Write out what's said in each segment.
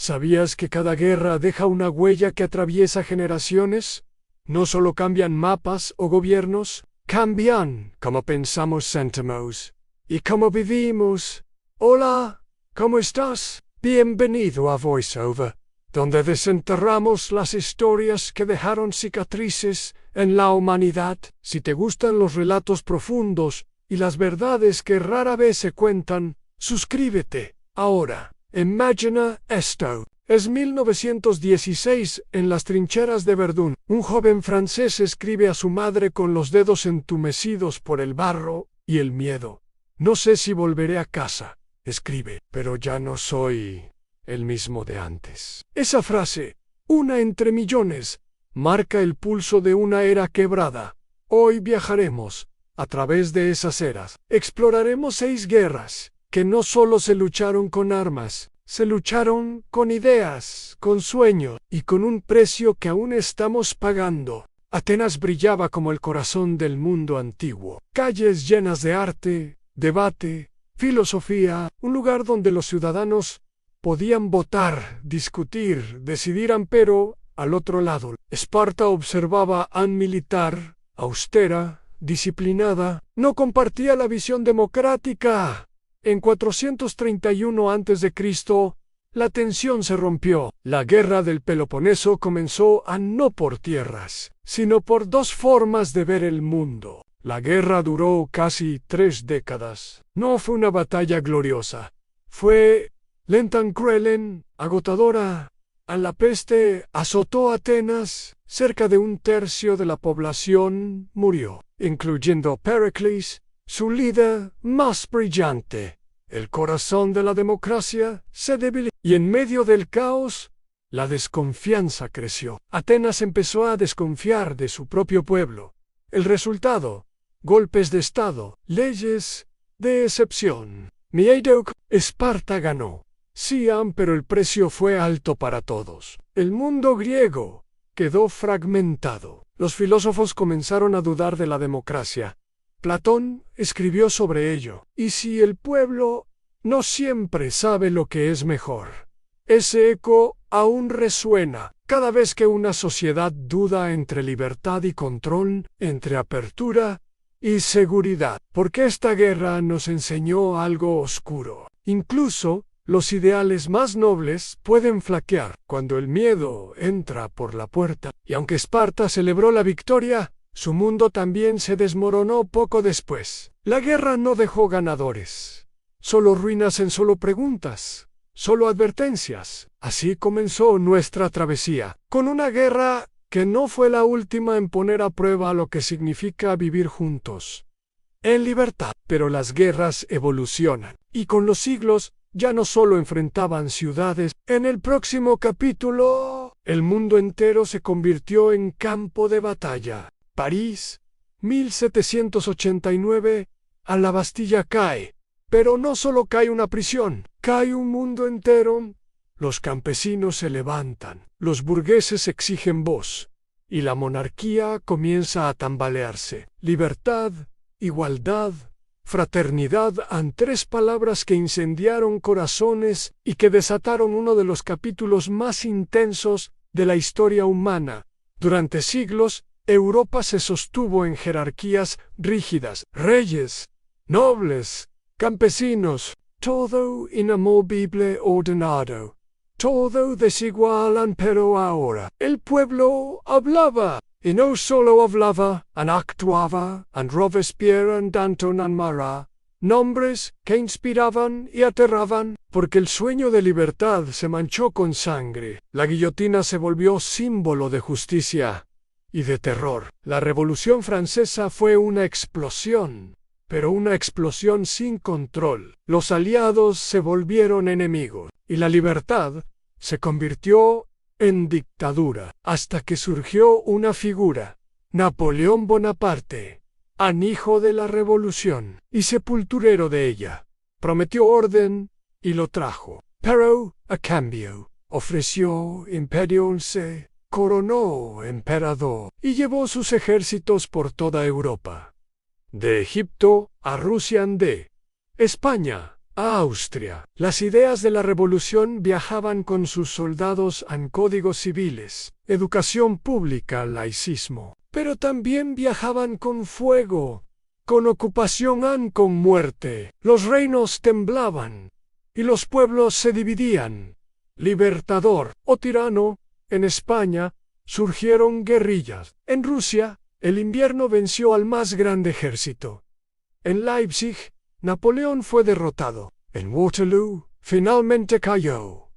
¿Sabías que cada guerra deja una huella que atraviesa generaciones? No solo cambian mapas o gobiernos, cambian cómo pensamos, sentimos y cómo vivimos. Hola, ¿cómo estás? Bienvenido a VoiceOver, donde desenterramos las historias que dejaron cicatrices en la humanidad. Si te gustan los relatos profundos y las verdades que rara vez se cuentan, suscríbete ahora. Imagina esto. Es 1916 en las trincheras de Verdún. Un joven francés escribe a su madre con los dedos entumecidos por el barro y el miedo. No sé si volveré a casa, escribe, pero ya no soy el mismo de antes. Esa frase, una entre millones, marca el pulso de una era quebrada. Hoy viajaremos a través de esas eras. Exploraremos 6 guerras que no solo se lucharon con armas, se lucharon con ideas, con sueños y con un precio que aún estamos pagando. Atenas brillaba como el corazón del mundo antiguo. Calles llenas de arte, debate, filosofía, un lugar donde los ciudadanos podían votar, discutir, decidir, pero al otro lado, Esparta observaba a un militar, austera, disciplinada, no compartía la visión democrática. En 431 a.C., la tensión se rompió. La guerra del Peloponeso comenzó no por tierras, sino por 2 formas de ver el mundo. La guerra duró casi 3 décadas. No fue una batalla gloriosa. Fue lenta, cruel, agotadora. La peste azotó Atenas. Cerca de 1/3 de la población murió, incluyendo Pericles, su líder más brillante. El corazón de la democracia se debilitó y en medio del caos, la desconfianza creció. Atenas empezó a desconfiar de su propio pueblo. El resultado, golpes de estado, leyes de excepción. Miedo. Esparta ganó. Sí, pero el precio fue alto para todos. El mundo griego quedó fragmentado. Los filósofos comenzaron a dudar de la democracia. Platón escribió sobre ello. ¿Y si el pueblo no siempre sabe lo que es mejor? Ese eco aún resuena cada vez que una sociedad duda entre libertad y control, entre apertura y seguridad. Porque esta guerra nos enseñó algo oscuro. Incluso los ideales más nobles pueden flaquear cuando el miedo entra por la puerta. Y aunque Esparta celebró la victoria, su mundo también se desmoronó poco después. La guerra no dejó ganadores. Solo ruinas, solo preguntas, solo advertencias. Así comenzó nuestra travesía, con una guerra que no fue la última en poner a prueba lo que significa vivir juntos, en libertad. Pero las guerras evolucionan, y con los siglos ya no solo enfrentaban ciudades. En el próximo capítulo, el mundo entero se convirtió en campo de batalla. París, 1789, la Bastilla cae. Pero no solo cae una prisión, cae un mundo entero. Los campesinos se levantan, los burgueses exigen voz, y la monarquía comienza a tambalearse. Libertad, igualdad, fraternidad, 3 palabras que incendiaron corazones y que desataron uno de los capítulos más intensos de la historia humana. Durante siglos, Europa se sostuvo en jerarquías rígidas, reyes, nobles, campesinos, todo inamovible, ordenado, todo desigual, pero ahora el pueblo hablaba, y no solo hablaba, actuaba, Robespierre, Danton, Marat, nombres que inspiraban y aterraban, porque el sueño de libertad se manchó con sangre. La guillotina se volvió símbolo de justicia y de terror. La Revolución Francesa fue una explosión, pero una explosión sin control. Los aliados se volvieron enemigos, y la libertad se convirtió en dictadura, hasta que surgió una figura, Napoleón Bonaparte, hijo de la revolución y sepulturero de ella. Prometió orden y lo trajo, pero a cambio ofreció imperio, se coronó emperador y llevó sus ejércitos por toda Europa, de Egipto a Rusia, de España a Austria. Las ideas de la revolución viajaban con sus soldados en códigos civiles, educación pública, laicismo. Pero también viajaban con fuego, con ocupación, con muerte. Los reinos temblaban y los pueblos se dividían. Libertador o tirano, en España surgieron guerrillas. En Rusia, el invierno venció al más grande ejército. En Leipzig, Napoleón fue derrotado. En Waterloo, finalmente cayó.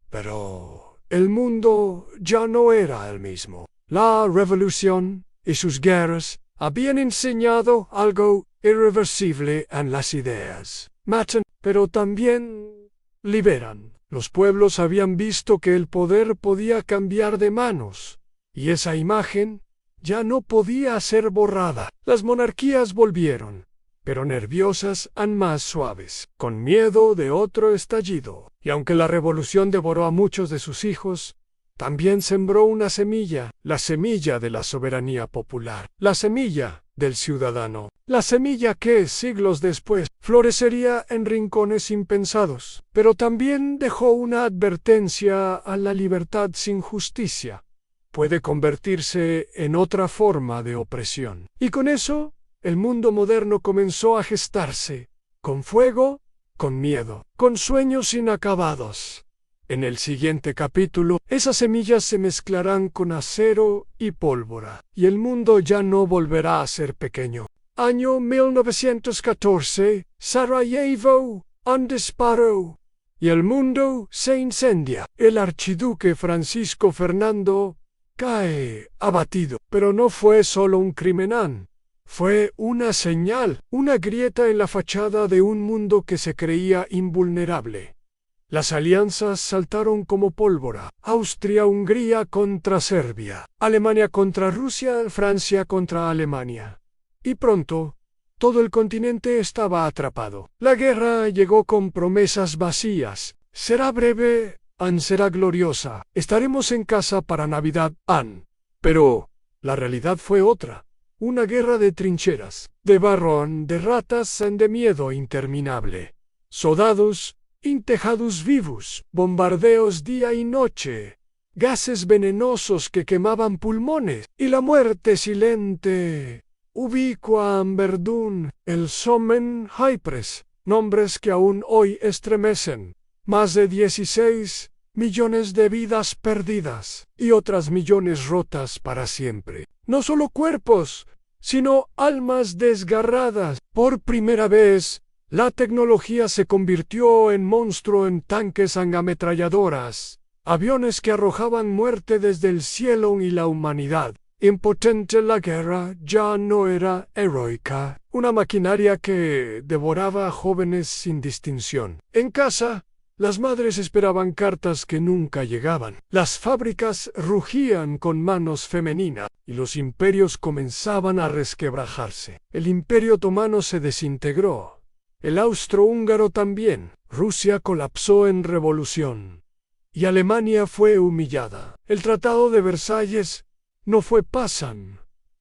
Pero el mundo ya no era el mismo. La revolución y sus guerras habían enseñado algo irreversible en las ideas. Matan, pero también liberan. Los pueblos habían visto que el poder podía cambiar de manos, y esa imagen ya no podía ser borrada. Las monarquías volvieron, pero nerviosas y más suaves, con miedo de otro estallido. Y aunque la revolución devoró a muchos de sus hijos, también sembró una semilla, la semilla de la soberanía popular, la semilla del ciudadano, la semilla que, siglos después, florecería en rincones impensados. Pero también dejó una advertencia a la libertad sin justicia. Puede convertirse en otra forma de opresión. Y con eso, el mundo moderno comenzó a gestarse, con fuego, con miedo, con sueños inacabados. En el siguiente capítulo, esas semillas se mezclarán con acero y pólvora, y el mundo ya no volverá a ser pequeño. Año 1914, Sarajevo, un disparo, y el mundo se incendia. El archiduque Francisco Fernando cae abatido, pero no fue solo un criminal. Fue una señal, una grieta en la fachada de un mundo que se creía invulnerable. Las alianzas saltaron como pólvora. Austria-Hungría contra Serbia, Alemania contra Rusia, Francia contra Alemania. Y pronto, todo el continente estaba atrapado. La guerra llegó con promesas vacías. Será breve, será gloriosa. Estaremos en casa para Navidad, Pero la realidad fue otra. Una guerra de trincheras, de barro, de ratas, de miedo interminable. Soldados en tejados vivos, bombardeos día y noche, gases venenosos que quemaban pulmones, y la muerte silente, ubicua en Verdún, el Somme, Ypres, nombres que aún hoy estremecen. Más de 16 millones de vidas perdidas, y otras millones rotas para siempre. No solo cuerpos, sino almas desgarradas. Por primera vez, la tecnología se convirtió en monstruo, en tanques, en ametralladoras, aviones que arrojaban muerte desde el cielo, y la humanidad, impotente. La guerra ya no era heroica, una maquinaria que devoraba a jóvenes sin distinción. En casa, las madres esperaban cartas que nunca llegaban. Las fábricas rugían con manos femeninas y los imperios comenzaban a resquebrajarse. El Imperio Otomano se desintegró. El austrohúngaro también. Rusia colapsó en revolución. Y Alemania fue humillada. El Tratado de Versalles no fue paz,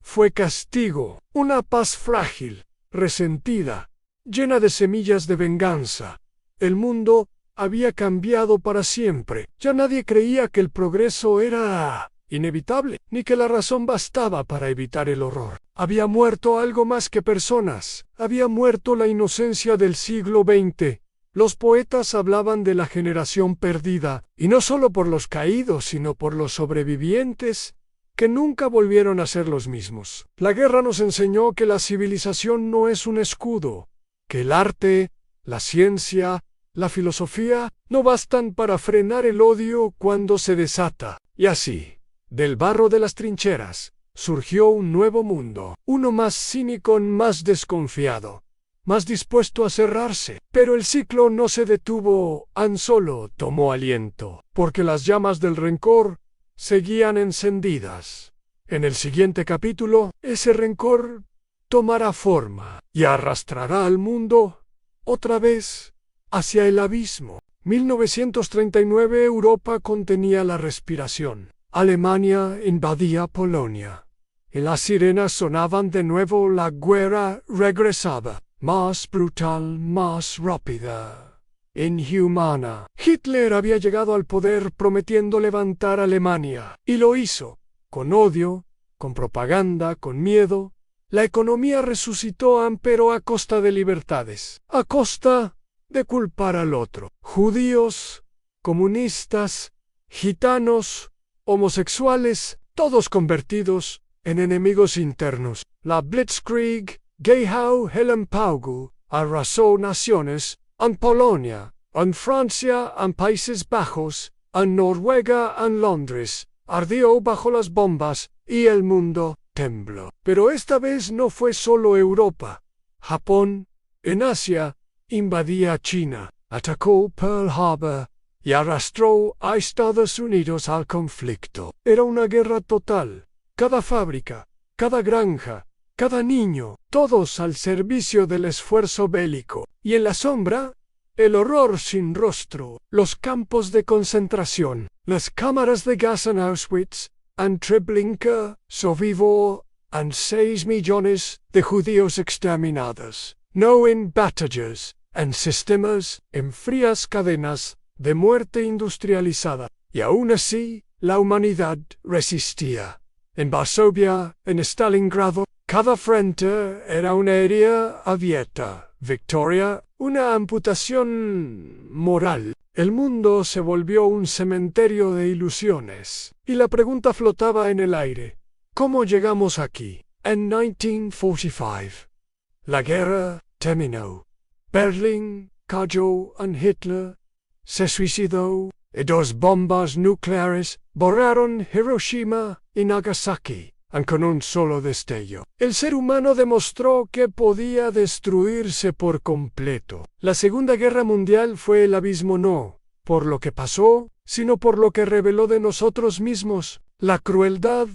fue castigo. Una paz frágil, resentida, llena de semillas de venganza. El mundo había cambiado para siempre. Ya nadie creía que el progreso era inevitable, ni que la razón bastaba para evitar el horror. Había muerto algo más que personas. Había muerto la inocencia del siglo XX. Los poetas hablaban de la generación perdida, y no solo por los caídos, sino por los sobrevivientes, que nunca volvieron a ser los mismos. La guerra nos enseñó que la civilización no es un escudo, que el arte, la ciencia, la filosofía no bastan para frenar el odio cuando se desata. Y así, del barro de las trincheras, surgió un nuevo mundo, uno más cínico, más desconfiado, más dispuesto a cerrarse. Pero el ciclo no se detuvo, solo tomó aliento, porque las llamas del rencor seguían encendidas. En el siguiente capítulo, ese rencor tomará forma y arrastrará al mundo otra vez hacia el abismo. 1939 Europa contenía la respiración. Alemania invadía Polonia. Y las sirenas sonaban de nuevo. La guerra regresaba, más brutal, más rápida. inhumana. Hitler había llegado al poder prometiendo levantar Alemania, y lo hizo, con odio, con propaganda, con miedo. La economía resucitó, pero a costa de libertades, a costa de culpar al otro. Judíos, comunistas, gitanos, homosexuales, todos convertidos en enemigos internos. La Blitzkrieg, Gehau Helmpaugu, arrasó naciones, en Polonia, en Francia, en Países Bajos, en Noruega, en Londres, ardió bajo las bombas, y el mundo tembló. Pero esta vez no fue solo Europa. Japón, en Asia, invadía China, atacó Pearl Harbor y arrastró a Estados Unidos al conflicto. Era una guerra total. Cada fábrica, cada granja, cada niño, todos al servicio del esfuerzo bélico. Y en la sombra, el horror sin rostro, los campos de concentración, las cámaras de gas en Auschwitz, en Treblinka, Sobibor, en 6 millones de judíos exterminados. No en batallas, en sistemas, en frías cadenas de muerte industrializada. Y aún así, la humanidad resistía. En Varsovia, en Stalingrado, cada frente era una herida abierta. Victoria, una amputación moral. El mundo se volvió un cementerio de ilusiones. Y la pregunta flotaba en el aire. ¿Cómo llegamos aquí? En 1945. La guerra terminó. Berlín cayó en Hitler, se suicidó, y 2 bombas nucleares borraron Hiroshima y Nagasaki, con un solo destello. El ser humano demostró que podía destruirse por completo. La Segunda Guerra Mundial fue el abismo no por lo que pasó, sino por lo que reveló de nosotros mismos, la crueldad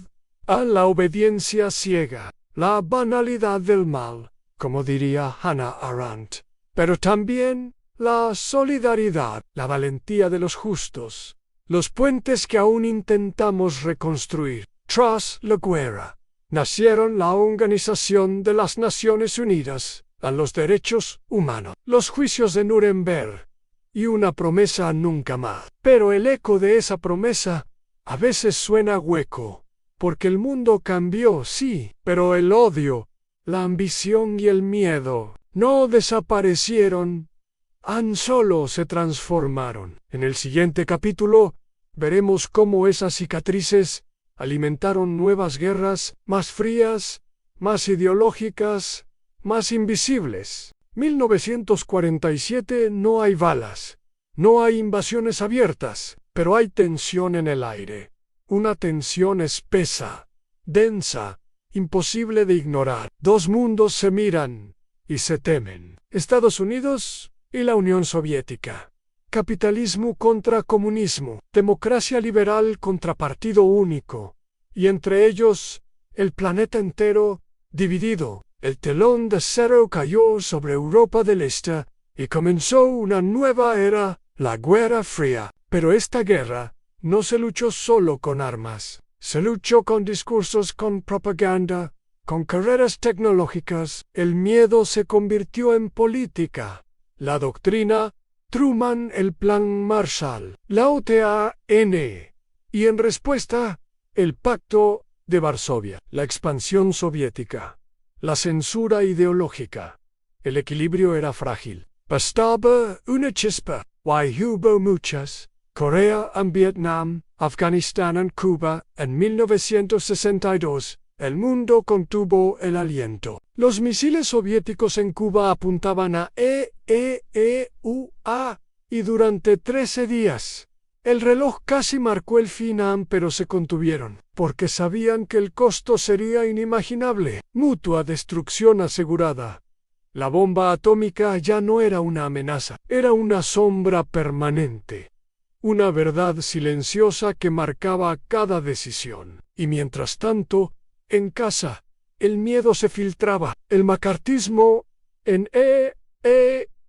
a la obediencia ciega, la banalidad del mal, como diría Hannah Arendt, pero también la solidaridad, la valentía de los justos, los puentes que aún intentamos reconstruir. Tras la guerra, nacieron la Organización de las Naciones Unidas a los Derechos Humanos, los juicios de Nuremberg y una promesa nunca más. Pero el eco de esa promesa a veces suena hueco, porque el mundo cambió, sí, pero el odio, la ambición y el miedo no desaparecieron, solo se transformaron. En el siguiente capítulo veremos cómo esas cicatrices alimentaron nuevas guerras, más frías, más ideológicas, más invisibles. 1947 no hay balas, no hay invasiones abiertas, pero hay tensión en el aire. Una tensión espesa, densa, imposible de ignorar. 2 mundos se miran y se temen. Estados Unidos y la Unión Soviética. Capitalismo contra comunismo, democracia liberal contra partido único, y entre ellos, el planeta entero, dividido. El telón de acero cayó sobre Europa del Este, y comenzó una nueva era, la Guerra Fría. Pero esta guerra no se luchó solo con armas, se luchó con discursos, con propaganda, con carreras tecnológicas. El miedo se convirtió en política. La doctrina, Truman, el Plan Marshall, la OTAN, y en respuesta, el Pacto de Varsovia, la expansión soviética, la censura ideológica. El equilibrio era frágil. Bastaba una chispa, y hubo muchas. Corea en Vietnam, Afganistán en Cuba. En 1962, el mundo contuvo el aliento. Los misiles soviéticos en Cuba apuntaban a EUA, y durante 13 días, el reloj casi marcó el fin, pero se contuvieron, porque sabían que el costo sería inimaginable. Mutua destrucción asegurada. La bomba atómica ya no era una amenaza, era una sombra permanente. Una verdad silenciosa que marcaba cada decisión. Y mientras tanto, en casa, el miedo se filtraba. El macartismo en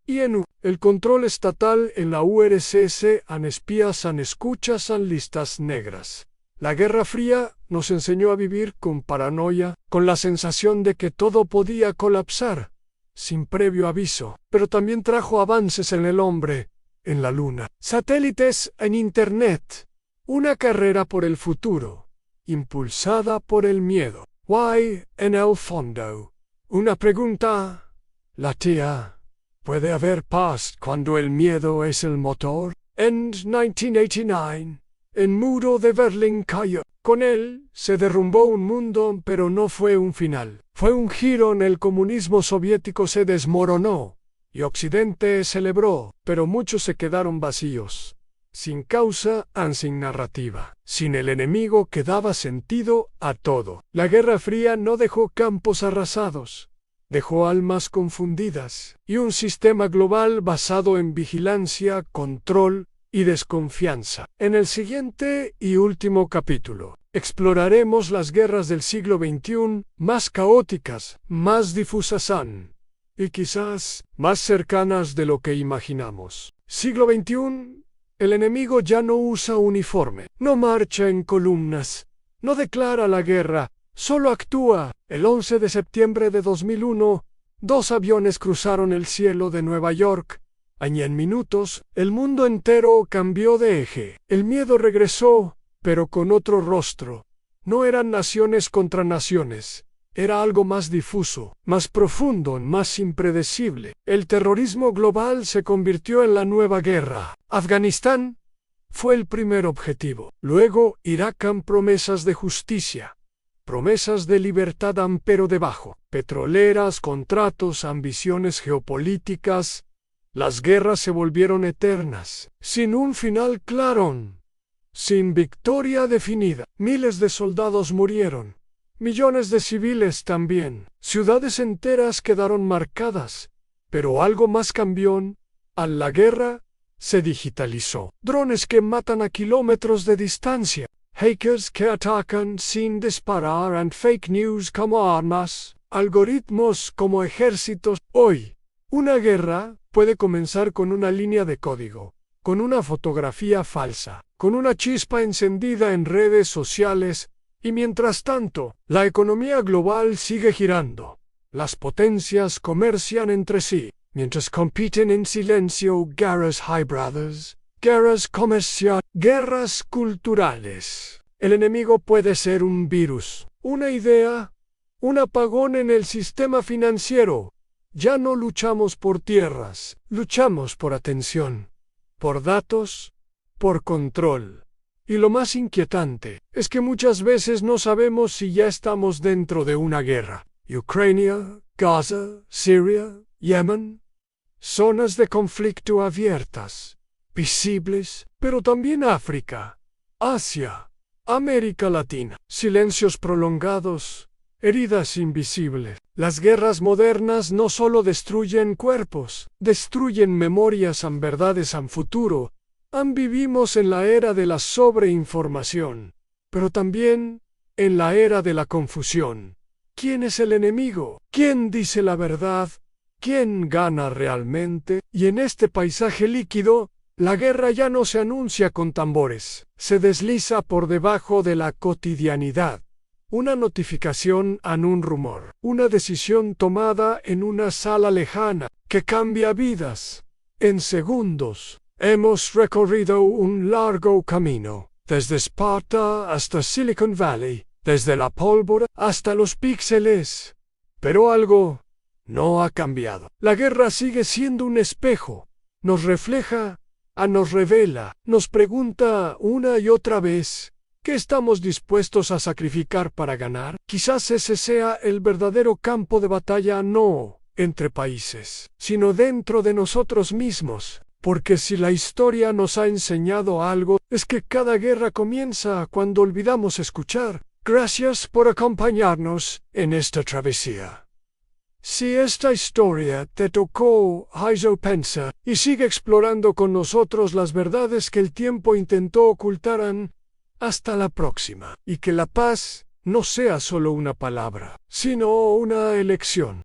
y en U. El control estatal en la URSS, en espías, en escuchas, en listas negras. La Guerra Fría nos enseñó a vivir con paranoia, con la sensación de que todo podía colapsar, sin previo aviso. Pero también trajo avances en el hombre, en la Luna, satélites en Internet, una carrera por el futuro, impulsada por el miedo. ¿Why en el fondo? Una pregunta. La tía. ¿Puede haber paz cuando el miedo es el motor? En 1989, el muro de Berlín cayó. Con él se derrumbó un mundo, pero no fue un final. Fue un giro en el comunismo soviético se desmoronó, y Occidente celebró, pero muchos se quedaron vacíos. Sin causa, sin narrativa. Sin el enemigo que daba sentido a todo. La Guerra Fría no dejó campos arrasados. Dejó almas confundidas y un sistema global basado en vigilancia, control y desconfianza. En el siguiente y último capítulo, exploraremos las guerras del siglo XXI, más caóticas, más difusas y quizás más cercanas de lo que imaginamos. Siglo XXI. El enemigo ya no usa uniforme, no marcha en columnas, no declara la guerra, solo actúa. El 11 de septiembre de 2001, 2 aviones cruzaron el cielo de Nueva York. Y en minutos, el mundo entero cambió de eje. El miedo regresó, pero con otro rostro. No eran naciones contra naciones. Era algo más difuso, más profundo, más impredecible. El terrorismo global se convirtió en la nueva guerra. Afganistán fue el primer objetivo. Luego, Irak, promesas de justicia, promesas de libertad, pero debajo. Petroleras, contratos, ambiciones geopolíticas. Las guerras se volvieron eternas, sin un final claro, sin victoria definida. Miles de soldados murieron. Millones de civiles también. Ciudades enteras quedaron marcadas. Pero algo más cambió. Al la guerra se digitalizó. Drones que matan a kilómetros de distancia. Hackers que atacan sin disparar and fake news como armas. Algoritmos como ejércitos. Hoy, una guerra puede comenzar con una línea de código, con una fotografía falsa, con una chispa encendida en redes sociales. Y mientras tanto, la economía global sigue girando. Las potencias comercian entre sí, mientras compiten en silencio guerras híbridas, guerras comerciales, guerras culturales. El enemigo puede ser un virus, una idea, un apagón en el sistema financiero. Ya no luchamos por tierras, luchamos por atención, por datos, por control. Y lo más inquietante es que muchas veces no sabemos si ya estamos dentro de una guerra. Ucrania, Gaza, Siria, Yemen. Zonas de conflicto abiertas, visibles, pero también África, Asia, América Latina. Silencios prolongados, heridas invisibles. Las guerras modernas no solo destruyen cuerpos, destruyen memorias, verdades, futuro. Vivimos en la era de la sobreinformación, pero también en la era de la confusión. ¿Quién es el enemigo? ¿Quién dice la verdad? ¿Quién gana realmente? Y en este paisaje líquido, la guerra ya no se anuncia con tambores, se desliza por debajo de la cotidianidad. Una notificación en un rumor, una decisión tomada en una sala lejana que cambia vidas en segundos. Hemos recorrido un largo camino, desde Esparta hasta Silicon Valley, desde la pólvora hasta los píxeles. Pero algo no ha cambiado. La guerra sigue siendo un espejo. Nos refleja, nos revela, nos pregunta una y otra vez, ¿qué estamos dispuestos a sacrificar para ganar? Quizás ese sea el verdadero campo de batalla, no entre países, sino dentro de nosotros mismos. Porque si la historia nos ha enseñado algo, es que cada guerra comienza cuando olvidamos escuchar. Gracias por acompañarnos en esta travesía. Si esta historia te tocó, pensa y sigue explorando con nosotros las verdades que el tiempo intentó ocultar. Hasta la próxima. Y que la paz no sea solo una palabra, sino una elección.